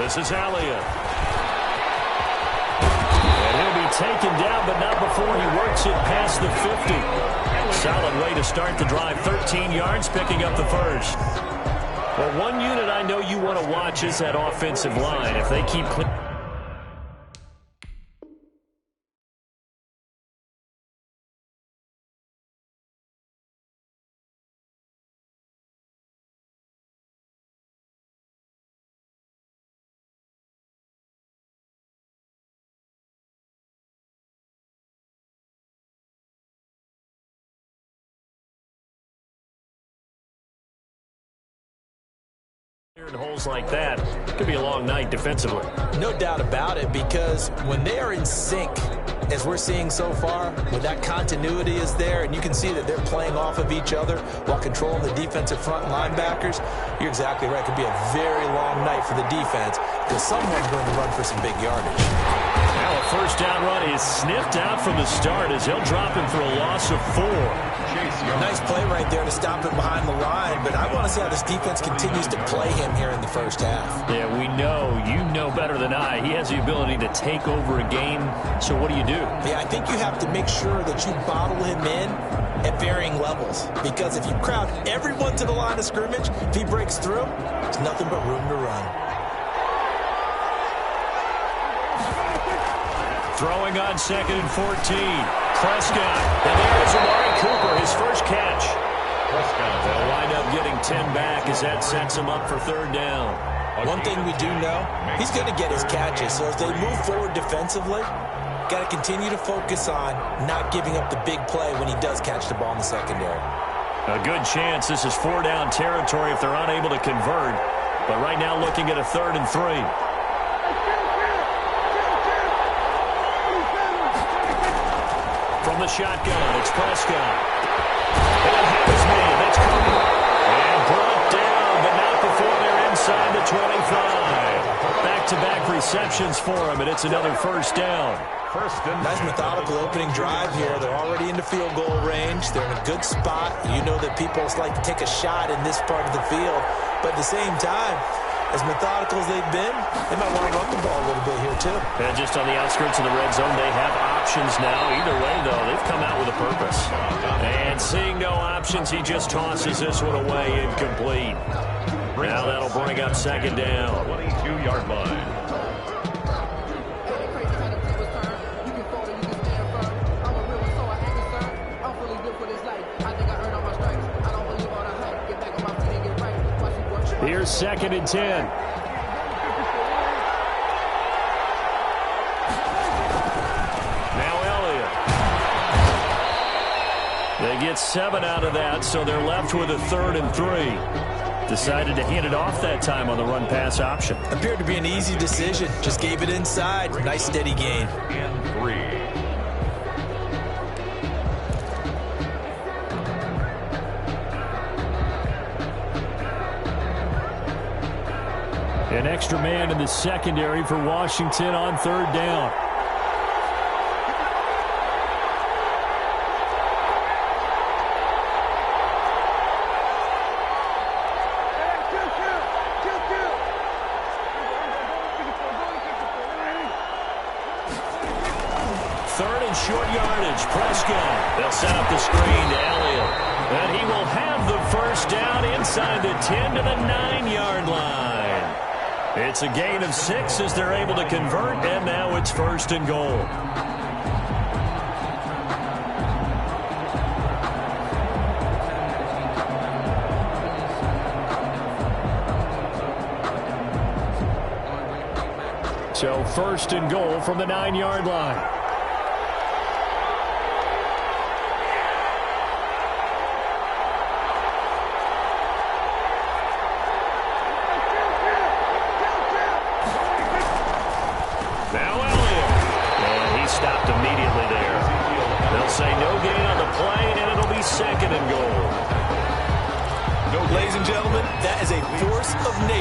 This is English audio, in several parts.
This is Elliott. And he'll be taken down, but not before he works it past the 50. Solid way to start the drive. 13 yards, picking up the first. Well, one unit I know you want to watch is that offensive line. If they keep clean. In holes like that, it could be a long night defensively. No doubt about it, because when they are in sync, as we're seeing so far, when that continuity is there, and you can see that they're playing off of each other while controlling the defensive front linebackers, you're exactly right. It could be a very long night for the defense, because someone's going to run for some big yardage. Now a first down run is sniffed out from the start as they'll drop him for a loss of 4. Nice play right there to stop him behind the line, but I want to see how this defense continues to play him here in the first half. Yeah, we know. You know better than I. He has the ability to take over a game, so what do you do? Yeah, I think you have to make sure that you bottle him in at varying levels, because if you crowd everyone to the line of scrimmage, if he breaks through, there's nothing but room to run. Throwing on 2nd and 14. Prescott. And there is Amari Cooper, his first catch. Prescott. They'll wind up getting 10 back as that sets him up for 3rd down. One thing we do know, he's going to get his catches. So as they move forward defensively, got to continue to focus on not giving up the big play when he does catch the ball in the secondary. A good chance this is 4-down territory if they're unable to convert. But right now looking at a 3rd and 3. From the shotgun, it's Prescott. And has made. That's coming. And brought down, but not before they're inside the 25. Back-to-back receptions for him, and it's another first down. Nice methodical opening drive here. They're already into field goal range. They're in a good spot. You know that people like to take a shot in this part of the field. But at the same time, as methodical as they've been, they might want to run the ball a little bit here, too. And just on the outskirts of the red zone, they have options now. Either way, though, they've come out with a purpose. And seeing no options, he just tosses this one away incomplete. Now that'll bring up 2nd down. 22-yard line. Here's 2nd and 10. Now Elliott. They get 7 out of that, so they're left with a 3rd and 3. Decided to hand it off that time on the run-pass option. Appeared to be an easy decision. Just gave it inside. Nice steady gain. And 3. An extra man in the secondary for Washington on 3rd down. Third and short yardage. Prescott. They'll set up the screen to Elliott. And he will have the first down inside the 10 to the 9-yard line. It's a gain of 6 as they're able to convert, and now it's 1st and goal. So 1st and goal from the 9-yard line.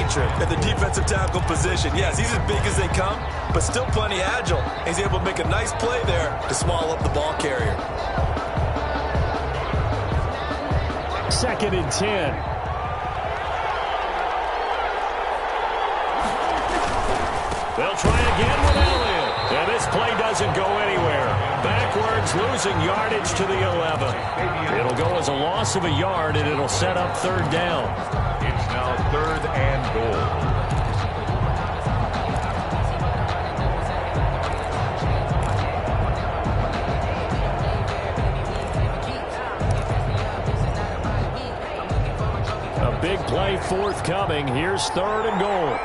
At the defensive tackle position. Yes, he's as big as they come, but still plenty agile. He's able to make a nice play there to small up the ball carrier. 2nd and 10. again with Elliott. And this play doesn't go anywhere. Backwards, losing yardage to the 11. It'll go as a loss of a yard, and it'll set up third down. It's now 3rd and goal. A big play forthcoming. Here's 3rd and goal.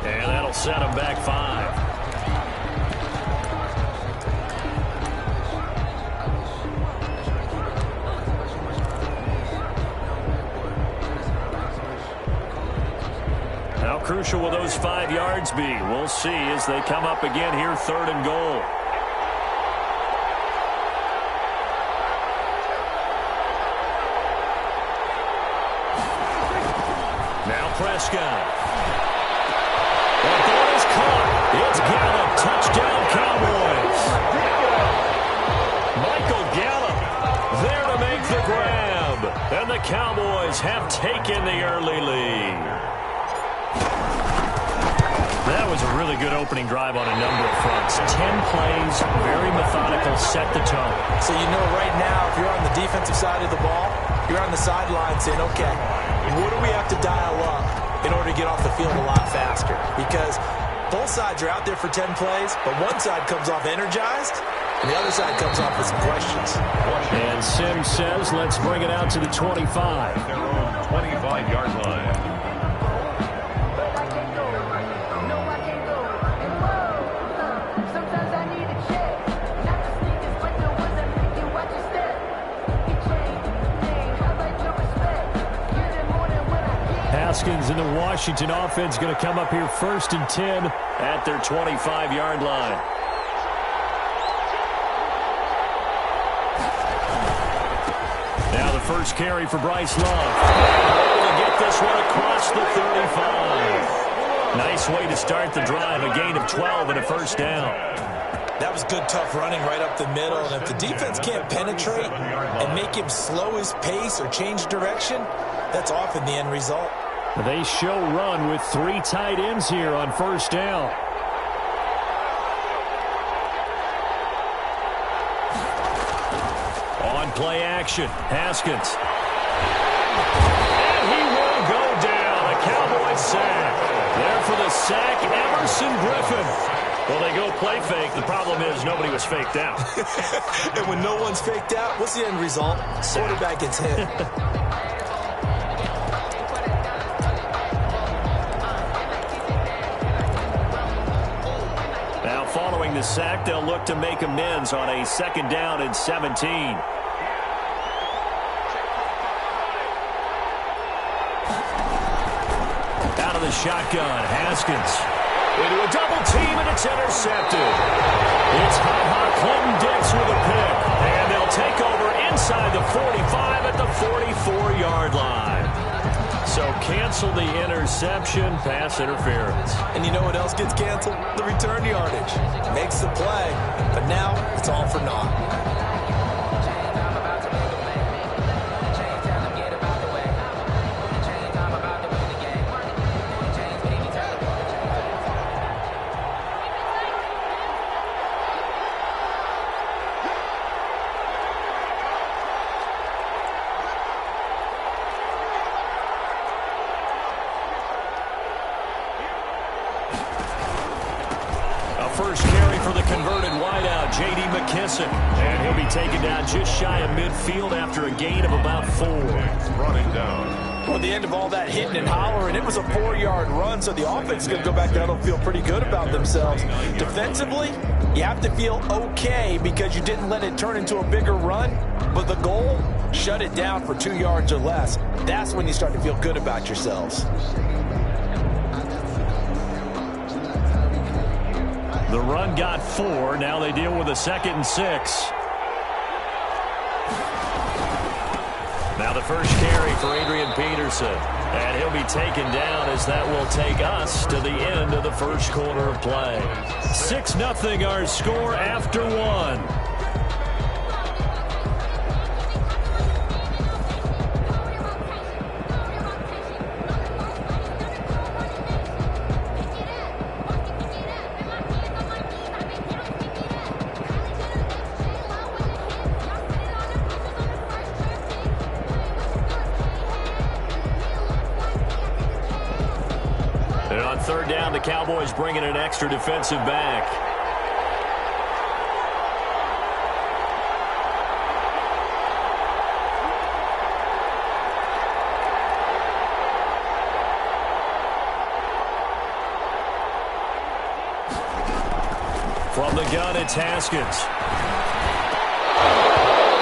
And that'll set him back 5. How crucial will those 5 yards be? We'll see as they come up again here, 3rd and goal. Now Prescott. That ball is caught. It's Gallup. Touchdown, Cowboys. Michael Gallup there to make the grab. And the Cowboys have taken the early lead. That was a really good opening drive on a number of fronts. 10 plays, very methodical, set the tone. So you know right now, if you're on the defensive side of the ball, you're on the sideline saying, okay, what do we have to dial up in order to get off the field a lot faster? Because both sides are out there for 10 plays, but one side comes off energized, and the other side comes off with some questions. And Sims says, let's bring it out to the 25. Their own 25-yard line. Haskins and the Washington offense going to come up here 1st and 10 at their 25-yard line. Now the first carry for Bryce Love. Able to get this one across the 35. Nice way to start the drive. A gain of 12 and a first down. That was good, tough running right up the middle. And if the defense can't penetrate and make him slow his pace or change direction, that's often the end result. They show run with 3 tight ends here on first down. On play action, Haskins. And he will go down. A Cowboys sack. There for the sack, Emerson Griffin. Well, they go play fake. The problem is nobody was faked out. And when no one's faked out, what's the end result? Quarterback gets hit. Following the sack, they'll look to make amends on a 2nd down and 17. Out of the shotgun, Haskins. Into a double team, and it's intercepted. It's Ha-Ha Clinton-Dix with a pick. And they'll take over inside the 45 at the 44-yard line. So cancel the interception, pass interference. And you know what else gets canceled? The return yardage. Makes the play, but now it's all for naught. First carry for the converted wideout, J.D. McKissick. And he'll be taken down just shy of midfield after a gain of about 4. Running down. Well, the end of all that hitting and hollering, it was a 4-yard run, so the offense is going to go back down and feel pretty good about themselves. Defensively, you have to feel okay because you didn't let it turn into a bigger run, but the goal, shut it down for 2 yards or less. That's when you start to feel good about yourselves. The run got 4. Now they deal with a 2nd and 6. Now the the first carry for Adrian Peterson. And he'll be taken down as that will take us to the end of the first quarter of play. 6-0 our score after one. Third down, the Cowboys bringing an extra defensive back. From the gun, it's Haskins.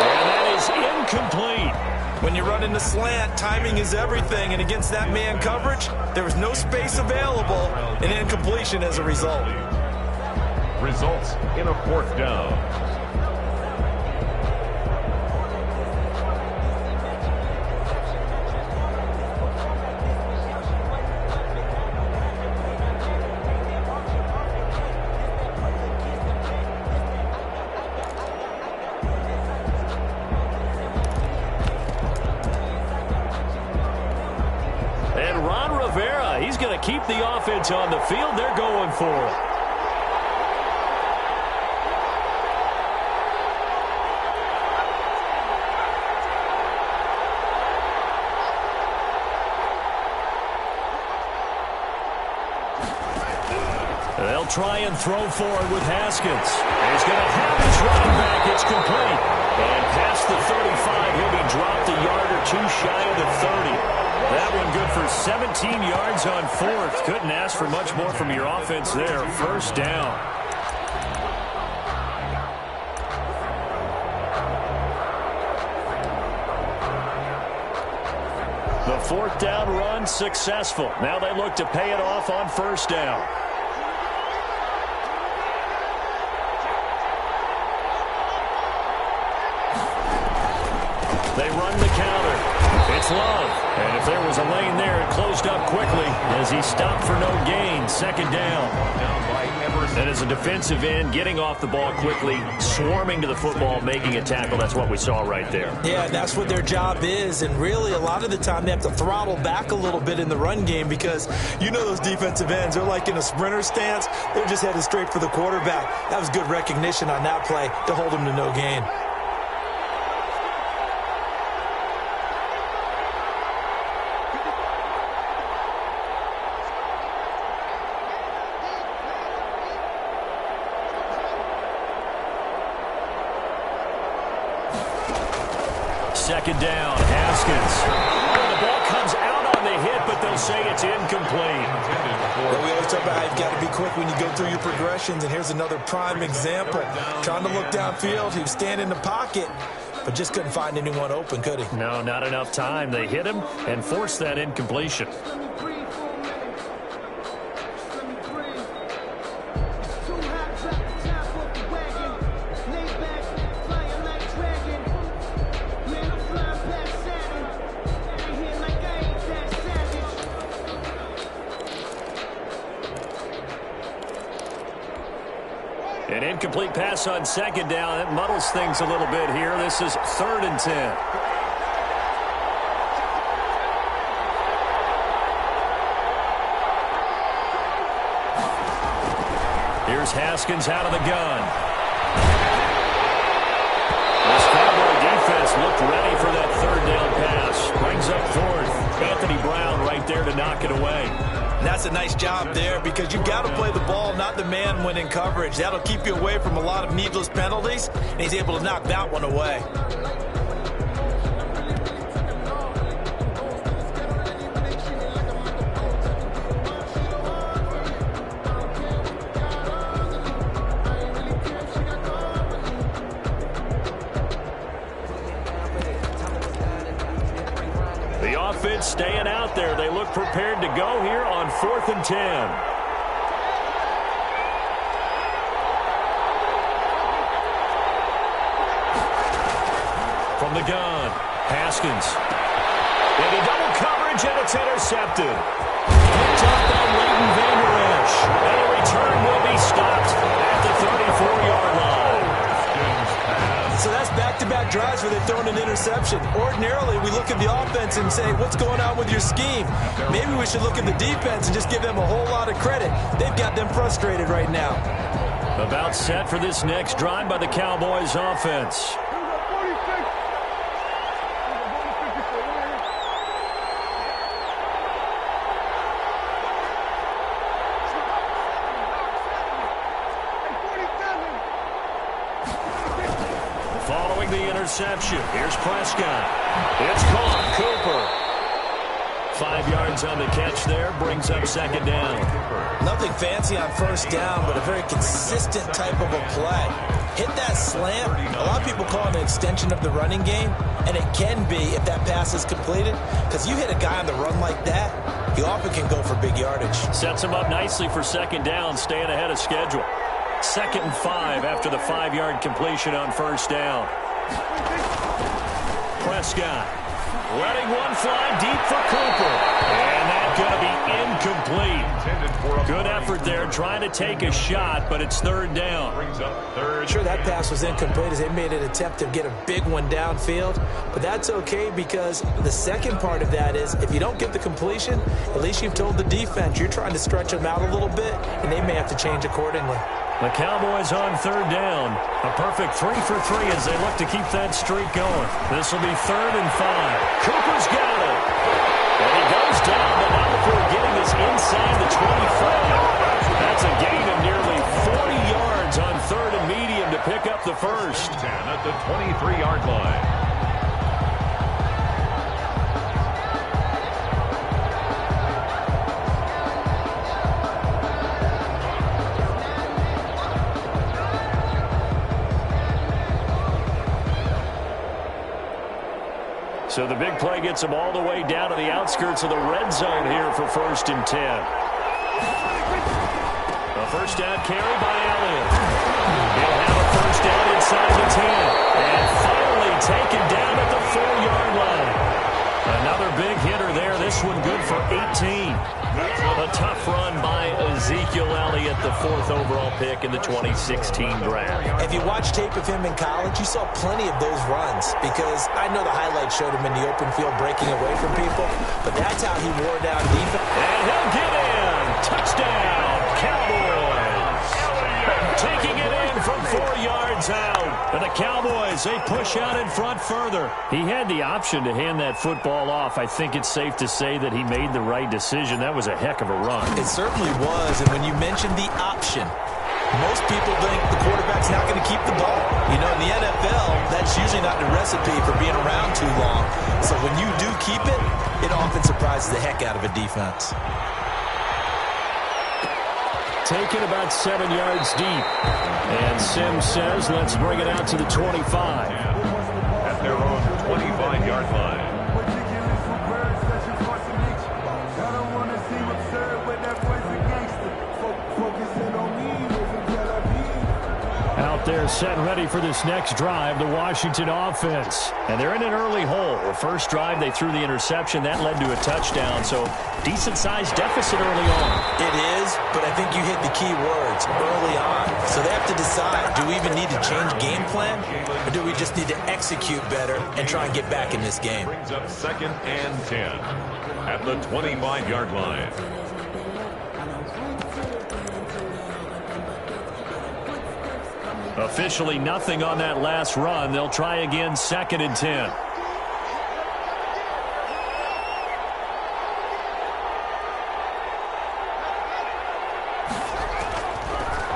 And that is incomplete. When you run in the slant, timing is everything, and against that man coverage, there was no space available, and incompletion as a result. Results in a fourth down. Keep the offense on the field. They're going for it. They'll try and throw for it with Haskins. He's going to have his running back. It's complete. And past the 35, he'll be dropped a yard or two shy of the 30. That one good for 17 yards on fourth. Couldn't ask for much more from your offense there. First down. The fourth down run successful. Now they look to pay it off on first down. They run the counter. It's Love. And if there was a lane there, it closed up quickly as he stopped for no gain. Second down. And as a defensive end, getting off the ball quickly, swarming to the football, making a tackle. That's what we saw right there. Yeah, that's what their job is. And really, a lot of the time, they have to throttle back a little bit in the run game because you know those defensive ends, they're like in a sprinter stance. They're just headed straight for the quarterback. That was good recognition on that play to hold him to no gain. Second down, Haskins. Oh, the ball comes out on the hit, but they'll say it's incomplete. Well, we always talk about how you've got to be quick when you go through your progressions, and here's another prime example. Trying to look downfield, he was standing in the pocket, but just couldn't find anyone open, could he? No, not enough time. They hit him and forced that incompletion. An incomplete pass on second down. It muddles things a little bit here. This is 3rd and 10. Here's Haskins out of the gun. This Cowboy defense looked ready for that 3rd down pass. Brings up 4th. Anthony Brown right there to knock it away. And that's a nice job there because you've got to play the ball, not the man when in coverage. That'll keep you away from a lot of needless penalties, and he's able to knock that one away. Offense staying out there. They look prepared to go here on 4th and 10. From the gun, Haskins. Into double coverage, and it's intercepted. Picked up by Leighton Vander Esch. And the return will be stopped at the 34-yard line. So that's back-to-back drives where they've thrown an interception. Ordinarily, we look at the offense and say, what's going on with your scheme? Maybe we should look at the defense and just give them a whole lot of credit. They've got them frustrated right now. About set for this next drive by the Cowboys offense. Following the interception, here's Prescott. It's caught. Cooper. 5 yards on the catch there, brings up second down. Nothing fancy on first down, but a very consistent type of a play. Hit that slant. A lot of people call it an extension of the running game, and it can be if that pass is completed, because you hit a guy on the run like that, he often can go for big yardage. Sets him up nicely for second down, staying ahead of schedule. 2nd and 5 after the 5-yard completion on first down. Prescott letting one fly deep for Cooper. And that's going to be incomplete. Good effort there trying to take a shot, but it's 3rd down. Sure, that pass was incomplete as they made an attempt to get a big one downfield. But that's okay because the second part of that is if you don't get the completion, at least you've told the defense you're trying to stretch them out a little bit, and they may have to change accordingly. The Cowboys on 3rd down. A perfect 3 for 3 as they look to keep that streak going. This will be 3rd and 5. Cooper's got it. And he goes down, but now before getting this inside the 25. That's a gain of nearly 40 yards on 3rd and medium to pick up the first. 10 at the 23-yard line. So the big play gets them all the way down to the outskirts of the red zone here for 1st and 10. A first down carry by Elliott. He'll have a first down inside the 10. And finally taken down at the 4-yard line. Another big hitter there. This one good for 18. A tough run by Ezekiel Elliott, the 4th overall pick in the 2016 draft. If you watch tape of him in college, you saw plenty of those runs because I know the highlights showed him in the open field breaking away from people, but that's how he wore down defense. And he'll get in. Touchdown, Cowboys. Taking it in from 4 yards out. And the Cowboys, they push out in front further. He had the option to hand that football off. I think it's safe to say that he made the right decision. That was a heck of a run. It certainly was. And when you mentioned the option, most people think the quarterback's not going to keep the ball. You know, in the NFL, that's usually not the recipe for being around too long. So when you do keep it, it often surprises the heck out of a defense. Taken about 7 yards deep. And Sims says, let's bring it out to the 25. At their own 25-yard line. Out there set and ready for this next drive, the Washington offense. And they're in an early hole. The first drive, they threw the interception. That led to a touchdown, so decent-sized deficit early on. It is, but I think you hit the key words, early on. So they have to decide, do we even need to change game plan, or do we just need to execute better and try and get back in this game? Brings up 2nd and 10 at the 25-yard line. Officially nothing on that last run. They'll try again, 2nd and 10.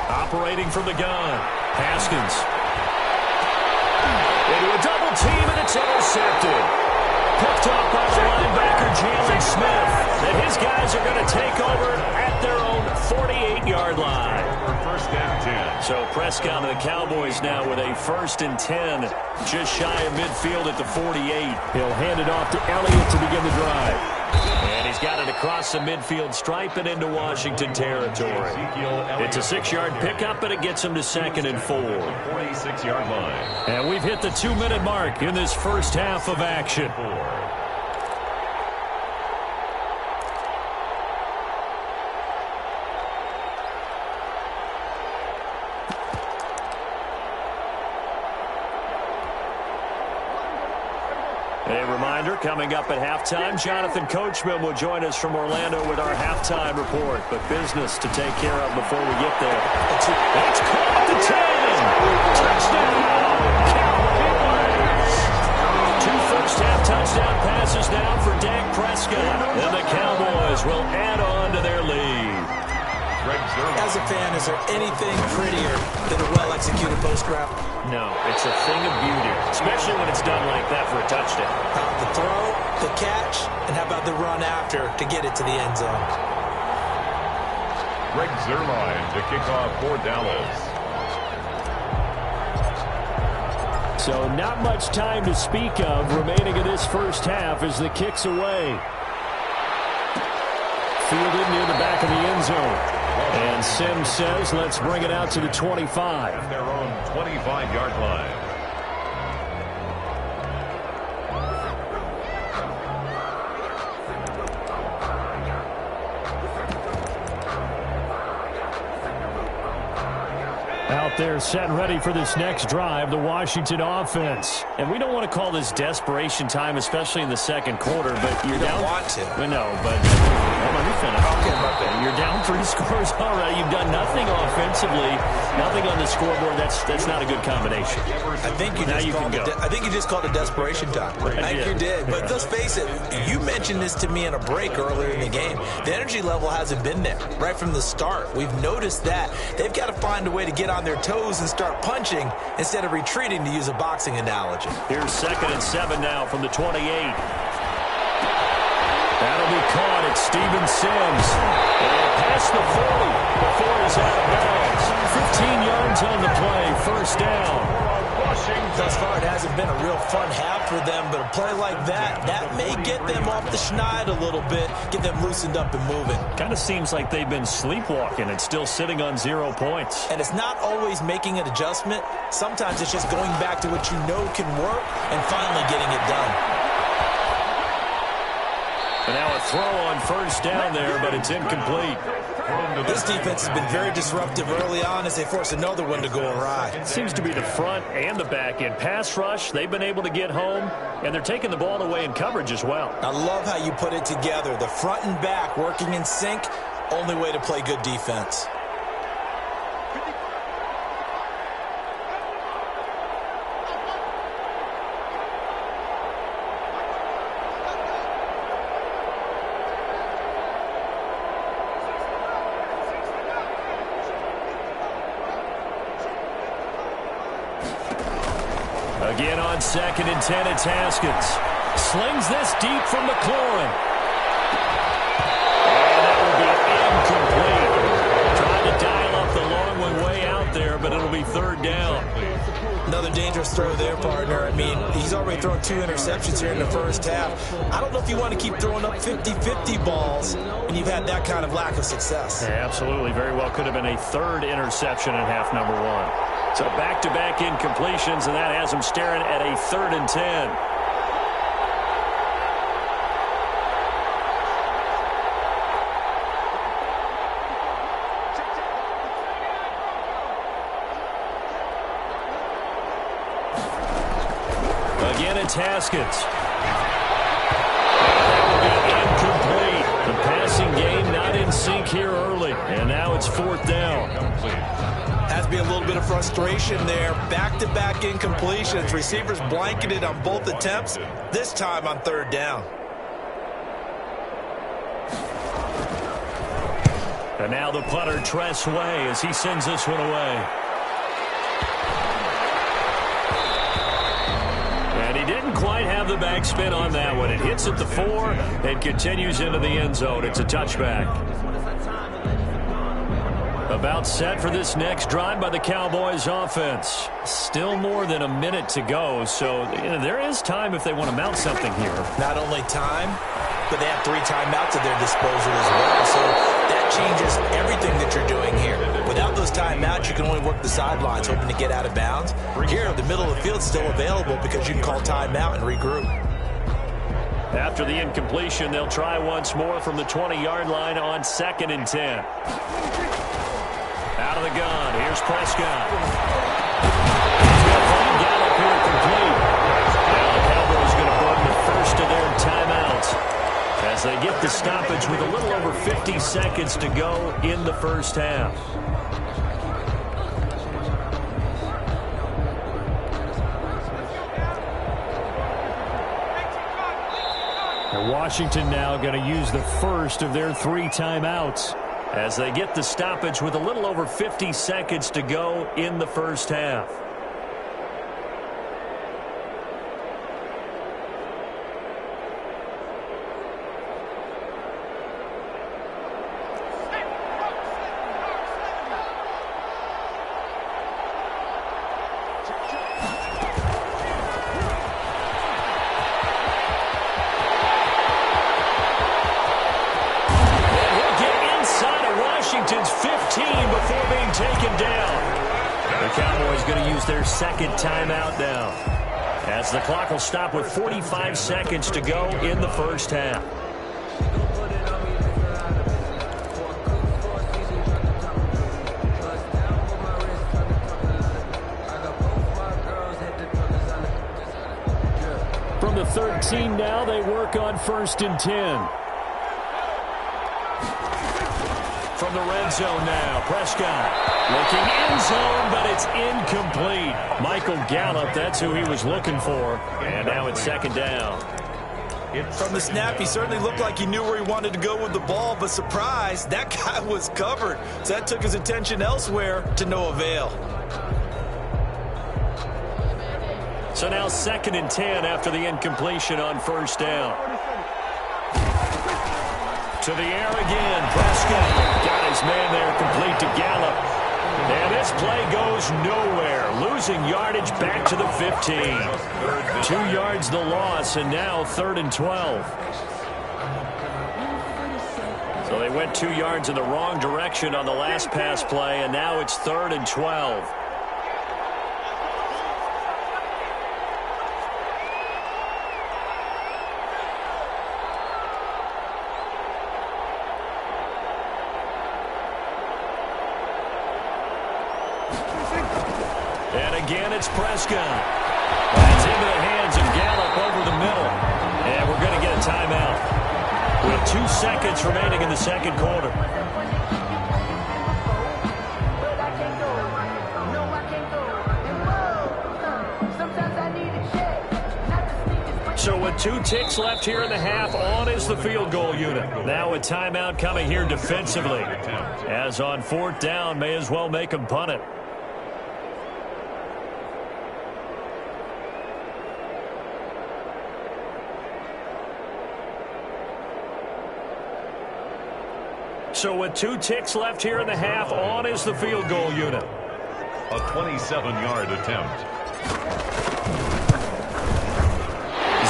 Operating from the gun, Haskins. Into a double team, and it's intercepted. Picked up by the linebacker, Jalen Smith. And his guys are going to take over at their own 48-yard line. First and 10. So Prescott and the Cowboys now with a 1st and 10, just shy of midfield at the 48. He'll hand it off to Elliott to begin the drive. And he's got it across the midfield stripe and into Washington territory. It's a 6-yard pickup, and it gets him to 2nd and 4. 46-yard line. And we've hit the 2-minute mark in this first half of action. reminder, coming up at halftime, Jonathan Coachman will join us from Orlando with our halftime report. But business to take care of before we get there. It's caught the 10. Touchdown, Cowboys. 2 first-half touchdown passes now for Dak Prescott. And the Cowboys will add on to their lead. As a fan, is there anything prettier than a well-executed post-grab? No, it's a thing of beauty, especially when it's done like that for a touchdown. The throw, the catch, and how about the run after to get it to the end zone? Greg Zuerlein to kick off for Dallas. So not much time to speak of remaining in this first half as the kick's away. Fielded near the back of the end zone. And Sims says, let's bring it out to the 25. At their own 25-yard line. Out there set and ready for this next drive, the Washington offense. And we don't want to call this desperation time, especially in the second quarter, but you're down. You don't want to. Well, no, but let me finish. Okay, my bad. You're down 3 scores already. You've done nothing offensively, nothing on the scoreboard. That's not a good combination. I think you just called it desperation time. I think you did. But let's face it, you mentioned this to me in a break earlier in the game. The energy level hasn't been there right from the start. We've noticed that. They've got to find a way to get on their toes and start punching instead of retreating, to use a boxing analogy. Here's 2nd and 7 now from the 28. That'll be caught at Steven Sims. And past the 40 before he's out of bounds. 15 yards on the play, first down. Thus far, it hasn't been a real fun half for them, but a play like that may get them off the schneid a little bit, get them loosened up and moving. Kind of seems like they've been sleepwalking and still sitting on 0 points. And it's not always making an adjustment. Sometimes it's just going back to what you know can work and finally getting it done. And now a throw on first down there, but it's incomplete. This defense has been very disruptive early on as they force another one to go awry. It seems to be the front and the back end. Pass rush, they've been able to get home, and they're taking the ball away in coverage as well. I love how you put it together. The front and back working in sync, only way to play good defense. Again on 2nd and 10, it's Haskins. Slings this deep from McLaurin. And that will be incomplete. Trying to dial up the long one way out there, but it'll be 3rd down. Another dangerous throw there, partner. I mean, he's already thrown 2 interceptions here in the first half. I don't know if you want to keep throwing up 50-50 balls when you've had that kind of lack of success. Yeah, absolutely. Very well could have been a 3rd interception in half number 1. So back-to-back incompletions, and that has him staring at a 3rd and 10. Again, it's Haskins. Incomplete. The passing game not in sync here early, and now it's 4th down. Has to be a little bit of frustration there. Back-to-back incompletions. Receivers blanketed on both attempts, this time on 3rd down. And now the punter, Tress Way, as he sends this one away. And he didn't quite have the backspin on that one. It hits at the 4 and continues into the end zone. It's a touchback. About set for this next drive by the Cowboys offense. Still more than a minute to go, so there is time if they want to mount something here. Not only time, but they have 3 timeouts at their disposal as well, so that changes everything that you're doing here. Without those timeouts, you can only work the sidelines, hoping to get out of bounds. Here, the middle of the field is still available because you can call timeout and regroup. After the incompletion, they'll try once more from the 20-yard line on 2nd and 10. Out of the gun, here's Prescott. Gallup here complete. Now the Cowboys going to burn the first as they get the stoppage with a little over 50 seconds to go in the first half. Washington now going to use the first of their 3 timeouts as they get the stoppage with a little over 50 seconds to go in the first half. Washington's 15 before being taken down. The Cowboys going to use their second timeout now, as the clock will stop with 45 seconds to go in the first half. From the 13 now, they work on 1st and 10. From the red zone now, Prescott looking end zone, but it's incomplete. Michael Gallup, that's who he was looking for, and now it's 2nd down. From the snap, he certainly looked like he knew where he wanted to go with the ball, but surprise, that guy was covered. So that took his attention elsewhere to no avail. So now 2nd and 10 after the incompletion on 1st down. To the air again, Prescott got his man there, complete to Gallup. And this play goes nowhere, losing yardage back to the 15. 2 yards the loss, and now 3rd and 12. So they went 2 yards in the wrong direction on the last pass play, and now it's 3rd and 12. And again, it's Prescott. That's into the hands of Gallup over the middle. And we're going to get a timeout with 2 seconds remaining in the 2nd quarter. So with 2 ticks left here in the half, on is the field goal unit. Now a timeout coming here defensively. As on 4th down, may as well make them punt it. So with 2 ticks left here in the half, on is the field goal unit. A 27-yard attempt.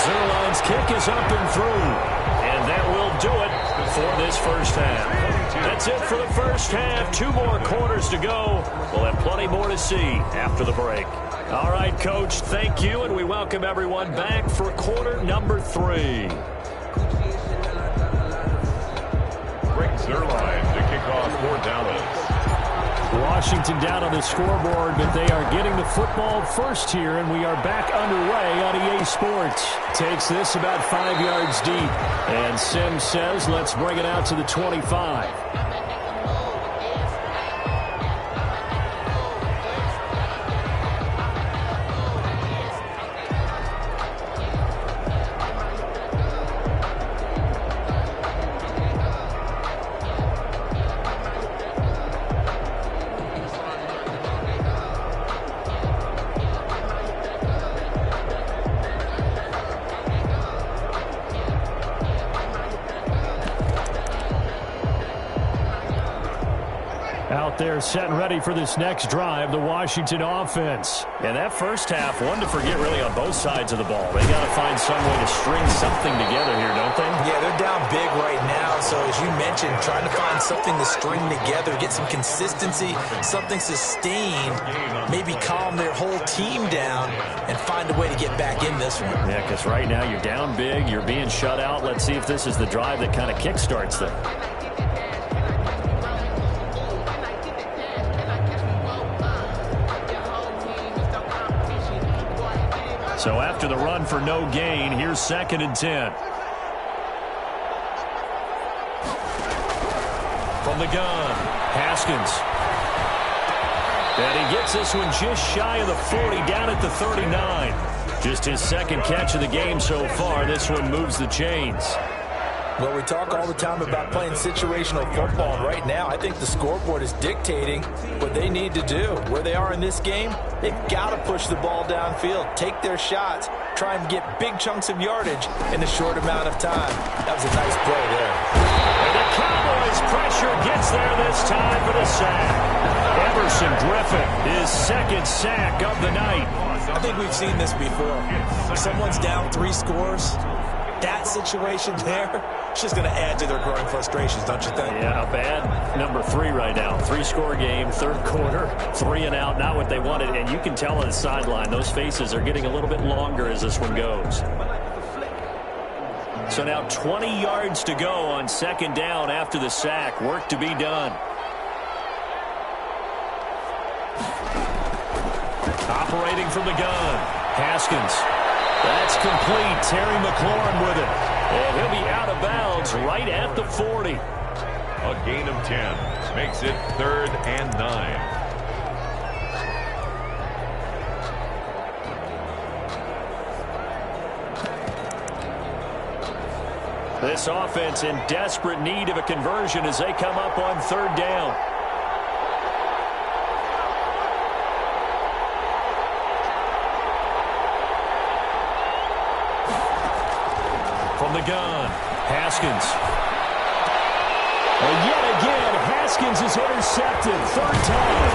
Zerline's kick is up and through. And that will do it for this first half. That's it for the first half. 2 more quarters to go. We'll have plenty more to see after the break. All right, Coach, thank you, and we welcome everyone back for quarter number 3. Zerline to kick off for Dallas. Washington down on the scoreboard, but they are getting the football first here, and we are back underway on EA Sports. Takes this about 5 yards deep, and Sims says, let's bring it out to the 25. Out there set and ready for this next drive, the Washington offense. And that first half, one to forget really on both sides of the ball. They got to find some way to string something together here, don't they? Yeah, they're down big right now. So as you mentioned, trying to find something to string together, get some consistency, something sustained, maybe calm their whole team down and find a way to get back in this one. Yeah, because right now you're down big, you're being shut out. Let's see if this is the drive that kind of kickstarts them. So after the run for no gain, here's 2nd and 10. From the gun, Haskins. And he gets this one just shy of the 40, down at the 39. Just his second catch of the game so far. This one moves the chains. Well, we talk all the time about playing situational football, and right now I think the scoreboard is dictating what they need to do. Where they are in this game, they've got to push the ball downfield, take their shots, try and get big chunks of yardage in a short amount of time. That was a nice play there. And the Cowboys' pressure gets there this time for the sack. Emerson Griffin, his second sack of the night. I think we've seen this before. If someone's down 3 scores, that situation there, it's just going to add to their growing frustrations, don't you think? Yeah, bad number 3 right now. 3-score game, third quarter, 3 and out, not what they wanted. And you can tell on the sideline, those faces are getting a little bit longer as this one goes. So now 20 yards to go on second down after the sack. Work to be done. Operating from the gun, Haskins. That's complete. Terry McLaurin with it. And he'll be out of bounds right at the 40. A gain of 10 makes it 3rd and 9. This offense in desperate need of a conversion as they come up on third down. From the gun, Haskins. And yet again, Haskins is intercepted. Third time.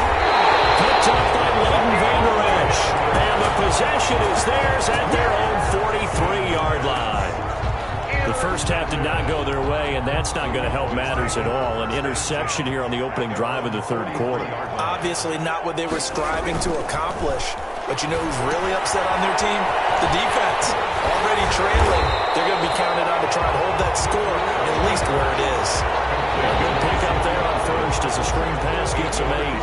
Picked up by Leighton Vander Esch. And the possession is theirs at their own 43-yard line. The first half did not go their way, and that's not going to help matters at all. An interception here on the opening drive of the third quarter. Obviously not what they were striving to accomplish. But you know who's really upset on their team? The defense. Already trailing. They're going to be counted on to try and hold that score at least where it is. A good pickup there on first as a screen pass gets a made.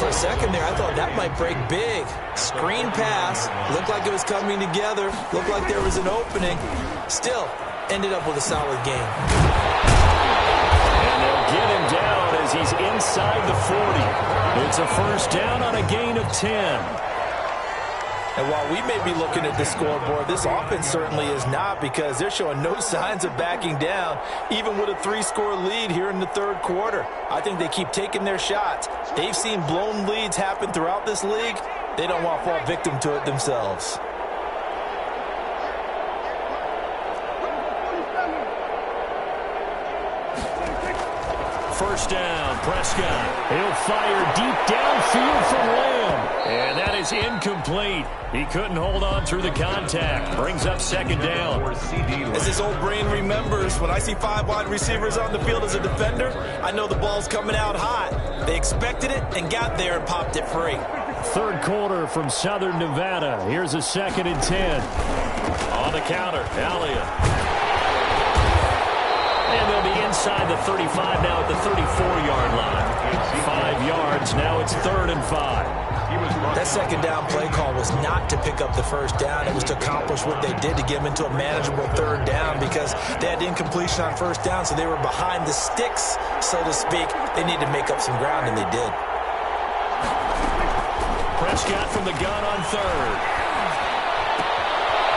For a second there, I thought that might break big. Screen pass. Looked like it was coming together. Looked like there was an opening. Still, ended up with a solid game. And they'll get him down as he's inside the 40. It's a first down on a gain of 10. And while we may be looking at the scoreboard, this offense certainly is not, because they're showing no signs of backing down, even with a 3-score lead here in the third quarter. I think they keep taking their shots. They've seen blown leads happen throughout this league. They don't want to fall victim to it themselves. First down, Prescott. He'll fire deep downfield for Lamb. And that is incomplete. He couldn't hold on through the contact. Brings up second down. As his old brain remembers, when I see 5 wide receivers on the field as a defender, I know the ball's coming out hot. They expected it and got there and popped it free. Third quarter from Southern Nevada. Here's a 2nd and 10. On the counter, Elliott. And they'll be inside the 35 now at the 34-yard line. 5 yards, now it's 3rd and 5. That second down play call was not to pick up the first down. It was to accomplish what they did, to get them into a manageable third down, because they had incompletion on first down, so they were behind the sticks, so to speak. They needed to make up some ground, and they did. Prescott from the gun on third.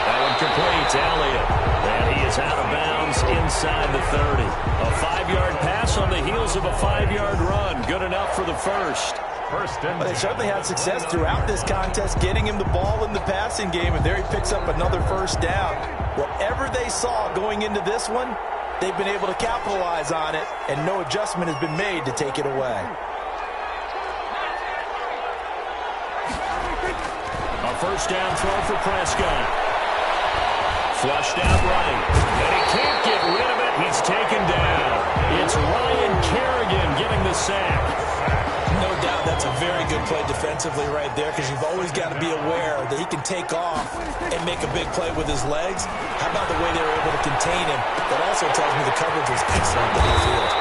That one completes Elliott. And he is out of bounds inside the 30. A 5-yard pass on the heels of a 5-yard run. Good enough for the first. But they certainly had success throughout this contest, getting him the ball in the passing game, and there he picks up another first down. Whatever they saw going into this one, they've been able to capitalize on it, and no adjustment has been made to take it away. A first down throw for Prescott. Flushed out right. And he can't get rid of it. He's taken down. It's Ryan Kerrigan getting the sack. No doubt that's a very good play defensively right there, because you've always got to be aware that he can take off and make a big play with his legs. How about the way they were able to contain him? That also tells me the coverage was excellent down the field.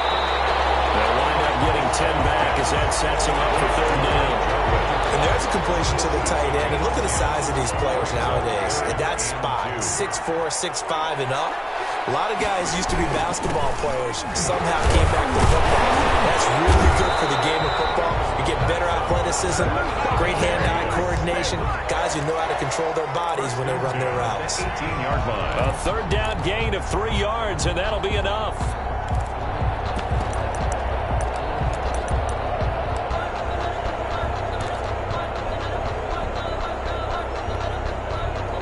They'll wind up getting 10 back as that sets him up for third down. And there's a completion to the tight end. And look at the size of these players nowadays. At that spot, 6'4", 6'5", and up. A lot of guys used to be basketball players, somehow came back to football. That's really good for the game of football. You get better athleticism, great hand-eye coordination, guys who know how to control their bodies when they run their routes. 18-yard line. A third down gain of 3 yards, and that'll be enough.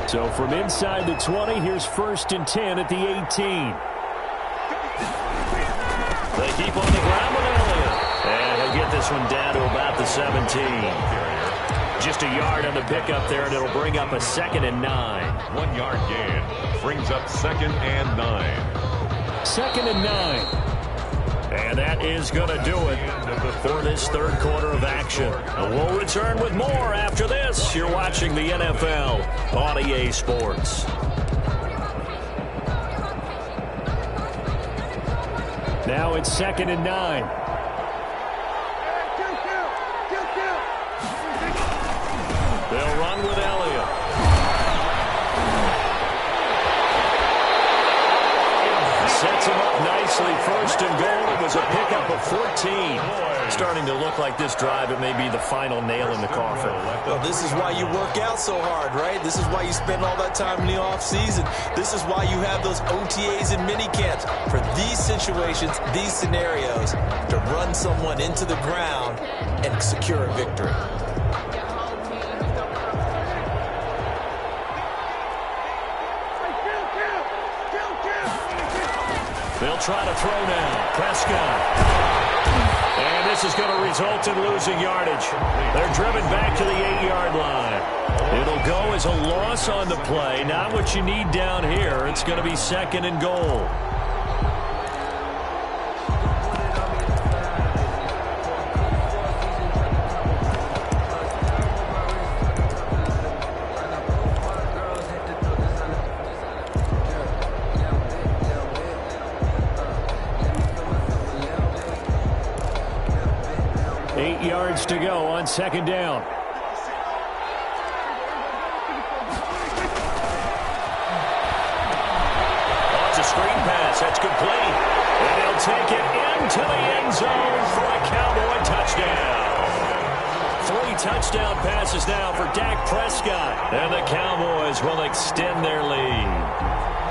So from inside the 20, here's 1st and 10 at the 18. They keep on the ground with Elliott. And he'll get this one down to about the 17. Just a yard on the pickup there, and it'll bring up a 2nd and 9. 1 yard gain. Brings up 2nd and 9. 2nd and 9. And that is going to do it for this third quarter of action. And we'll return with more after this. You're watching the NFL on EA Sports. Now it's 2nd and 9. They'll run with Elliott. Sets him up nicely. 1st and goal. It was a pickup of 14. Starting to look like this drive, it may be the final nail in the coffin. Well, this is why you work out so hard, right? This is why you spend all that time in the offseason. This is why you have those OTAs and mini camps. For these situations, these scenarios, to run someone into the ground and secure a victory. They'll try to throw now. Prescott. And this is going to result in losing yardage. They're driven back to the 8-yard line. It'll go as a loss on the play. Not what you need down here. It's going to be 2nd and goal. To go on 2nd down. Oh, it's a screen pass. That's complete. And they'll take it into the end zone for a Cowboy touchdown. 3 touchdown passes now for Dak Prescott. And the Cowboys will extend their lead.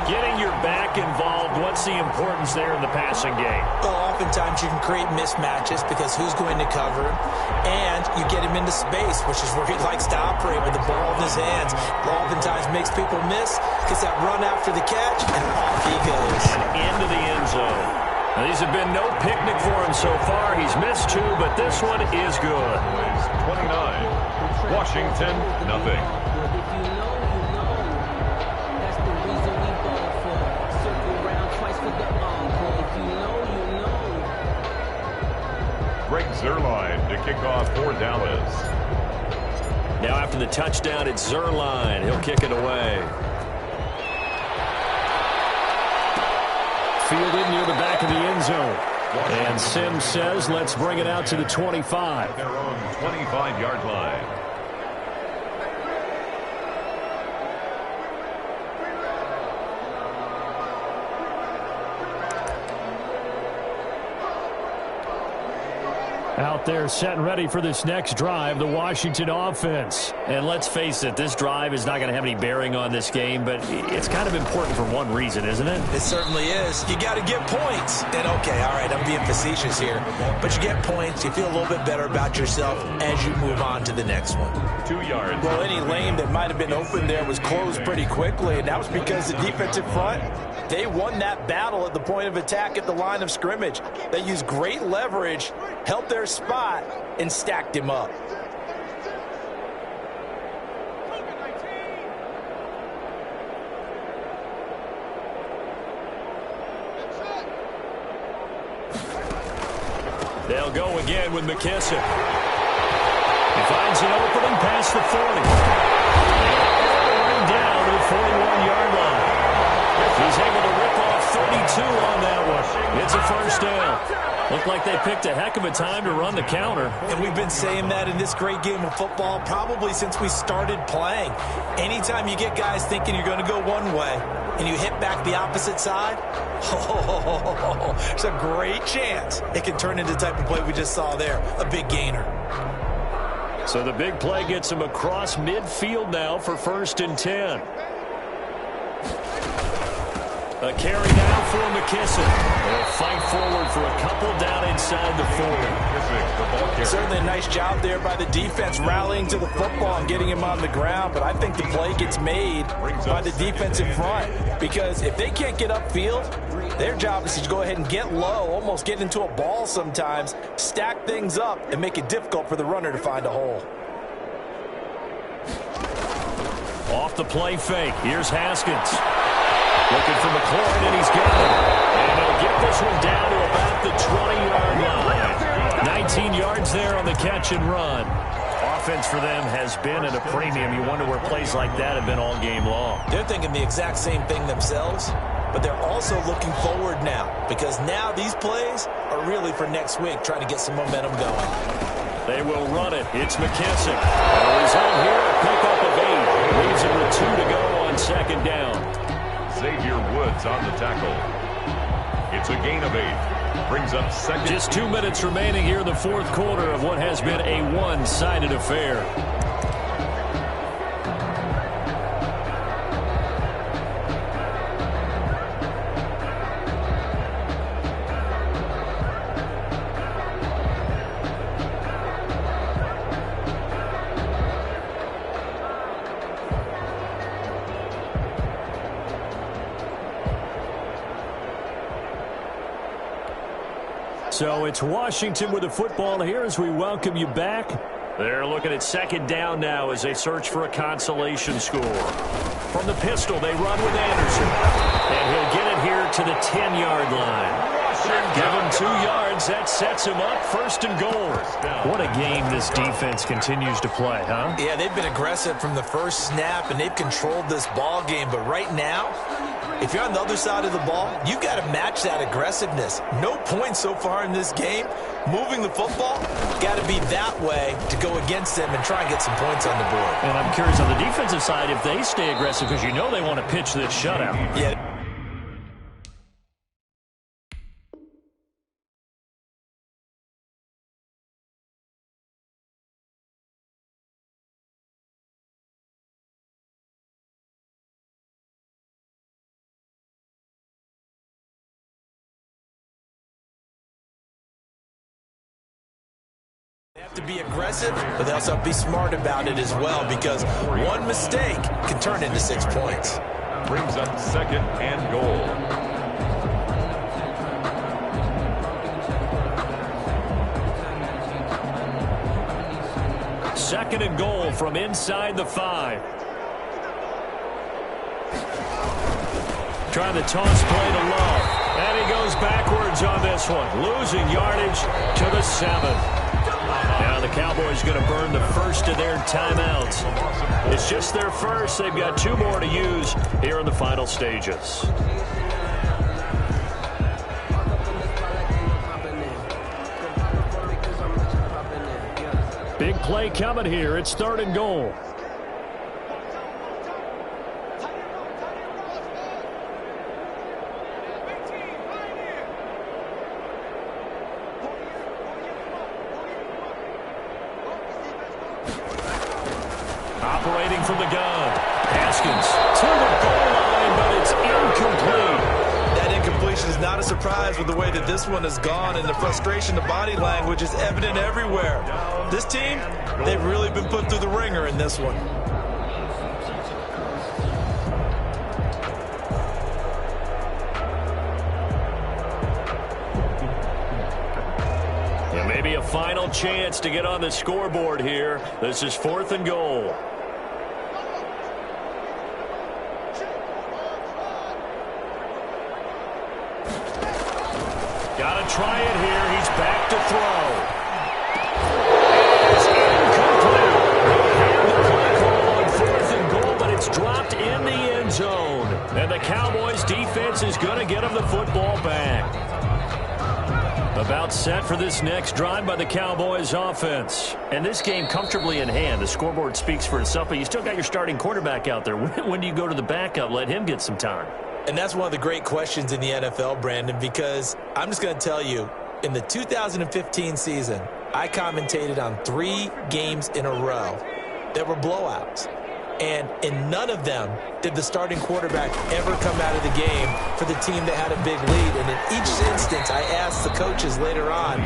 Getting your back involved, what's the importance there in the passing game? Well, oftentimes you can create mismatches because who's going to cover him? And you get him into space, which is where he likes to operate with the ball in his hands. Oftentimes makes people miss, gets that run after the catch, and off he goes. Into the end zone. Now, these have been no picnic for him so far. He's missed 2, but this one is good. 29. Washington, nothing. Greg Zuerlein to kick off for Dallas. Now after the touchdown, it's Zuerlein. He'll kick it away. Fielded near the back of the end zone. And Sims says, let's bring it out to the 25. Their own 25-yard line. Out there set and ready for this next drive, the Washington offense. And let's face it, this drive is not going to have any bearing on this game, but it's kind of important for one reason, isn't it? It certainly is. You got to get points. And okay, all right, I'm being facetious here. But you get points, you feel a little bit better about yourself as you move on to the next one. 2 yards. Well, any lane that might have been open there was closed pretty quickly, and that was because the defensive front, they won that battle at the point of attack at the line of scrimmage. They used great leverage, held their spot, and stacked him up. They'll go again with McKissick. He finds an opening past the 40. And down to the 41-yard line. He's able to rip off 32 on that one. It's a first down. Looked like they picked a heck of a time to run the counter. And we've been saying that in this great game of football probably since we started playing. Anytime you get guys thinking you're going to go one way, and you hit back the opposite side, there's a great chance it can turn into the type of play we just saw there, a big gainer. So the big play gets him across midfield now for 1st and 10. A carry now for McKissick. They'll fight forward for a couple down inside the 40. Certainly a nice job there by the defense rallying to the football and getting him on the ground, but I think the play gets made by the defensive front because if they can't get upfield, their job is to go ahead and get low, almost get into a ball sometimes, stack things up, and make it difficult for the runner to find a hole. Off the play fake, here's Haskins. Looking for McLaurin, and he's got it. And he'll get this one down to about the 20-yard line. 19 yards there on the catch and run. Offense for them has been at a premium. You wonder where plays like that have been all game long. They're thinking the exact same thing themselves, but they're also looking forward now because now these plays are really for next week, trying to get some momentum going. They will run it. It's McKissick. The result here, a pickup of 8. Leaves it with 2 to go on 2nd down. Xavier Woods on the tackle. It's a gain of 8. Brings up 2nd. Just 2 minutes remaining here in the 4th quarter of what has been a one-sided affair. So it's Washington with the football here as we welcome you back. They're looking at 2nd down now as they search for a consolation score. From the pistol, they run with Anderson. And he'll get it here to the 10-yard line. Give him 2 yards. That sets him up 1st and goal. What a game this defense continues to play, huh? Yeah, they've been aggressive from the first snap, and they've controlled this ball game. But right now, if you're on the other side of the ball, you've got to match that aggressiveness. No points so far in this game. Moving the football, got to be that way to go against them and try and get some points on the board. And I'm curious on the defensive side if they stay aggressive because you know they want to pitch this shutout. Yeah. They have to be aggressive, but they also have to be smart about it as well because one mistake can turn into 6 points. Brings up 2nd and goal. Second and goal from inside the 5. Trying to toss play to Love. And he goes backwards on this one. Losing yardage to the 7. Now the Cowboys going to burn the first of their timeouts. It's just their first. They've got 2 more to use here in the final stages. Big play coming here. It's 3rd and goal. Operating from the gun. Haskins to the goal line, but it's incomplete. That incompletion is not a surprise with the way that this one has gone, and the frustration, the body language is evident everywhere. This team, they've really been put through the ringer in this one. And maybe a final chance to get on the scoreboard here. This is 4th and goal. Got to try it here. He's back to throw. It's incomplete. The play call on 4th and goal, but it's dropped in the end zone. And the Cowboys defense is going to get them the football back. About set for this next drive by the Cowboys offense. And this game comfortably in hand. The scoreboard speaks for itself, but you still got your starting quarterback out there. When do you go to the backup? Let him get some time. And that's one of the great questions in the NFL, Brandon, because I'm just going to tell you, in the 2015 season, I commentated on 3 games in a row that were blowouts. And in none of them did the starting quarterback ever come out of the game for the team that had a big lead. And in each instance, I asked the coaches later on,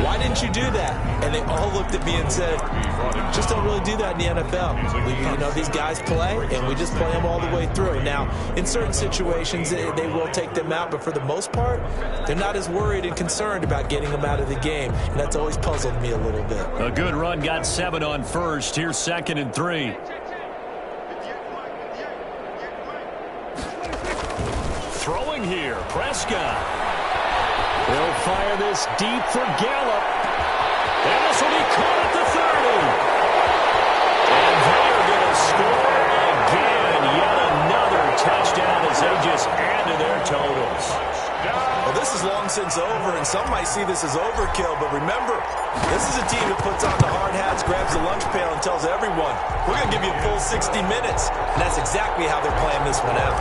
why didn't you do that? And they all looked at me and said, just don't really do that in the NFL. These guys play, and we just play them all the way through. Now, in certain situations, they will take them out, but for the most part, they're not as worried and concerned about getting them out of the game. And that's always puzzled me a little bit. A good run got 7 on first. Here's 2nd and 3. Throwing here, Prescott. They'll fire this deep for Gallup. And this will be caught at the 30. And they're going to score again. Yet another touchdown as they just add to their totals. Well, this is long since over, and some might see this as overkill, but remember, this is a team that puts on the hard hats, grabs the lunch pail, and tells everyone, we're going to give you a full 60 minutes. And that's exactly how they're playing this one out.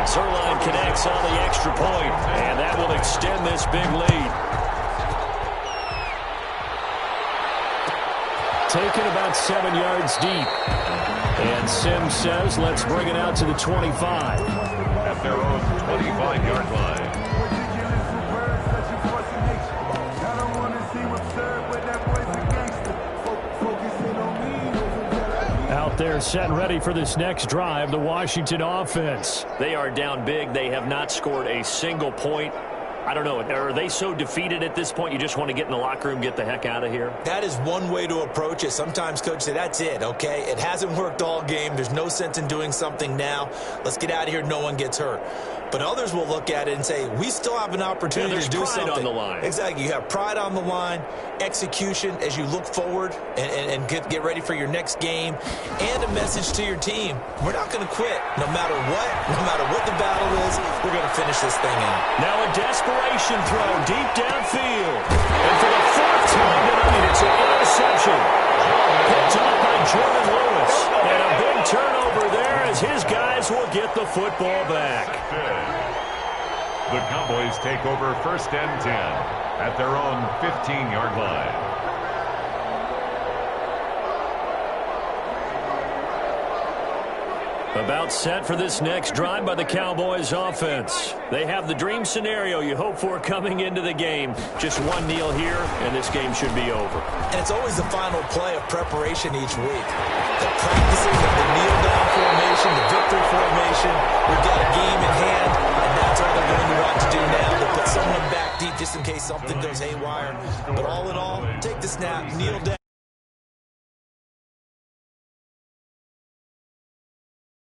Zerline connects on the extra point, and that will extend this big lead. Taken about 7 yards deep. And Sims says, let's bring it out to the 25. At their own 25-yard line. Out there set and ready for this next drive, the Washington offense. They are down big. They have not scored a single point. I don't know. Are they so defeated at this point you just want to get in the locker room, get the heck out of here? That is one way to approach it. Sometimes coaches say, that's it, okay? It hasn't worked all game. There's no sense in doing something now. Let's get out of here. No one gets hurt. But others will look at it and say, we still have an opportunity to do something. On the line. Exactly. You have pride on the line, execution as you look forward and get ready for your next game, and a message to your team. We're not going to quit no matter what the battle is. We're going to finish this thing out. Now a desperation throw deep downfield. And for the 4th time tonight, it's an interception. Picked up by Jordan Lewis. And a big turnover there as his guys will get the football back. The Cowboys take over 1st and 10 at their own 15-yard line. About set for this next drive by the Cowboys offense. They have the dream scenario you hope for coming into the game. Just one kneel here, and this game should be over. And it's always the final play of preparation each week. The practicing of the kneel-down formation, the victory formation. We've got a game in hand, and that's all they're going to want to do now. To put someone back deep just in case something goes haywire. But all in all, take the snap, kneel down.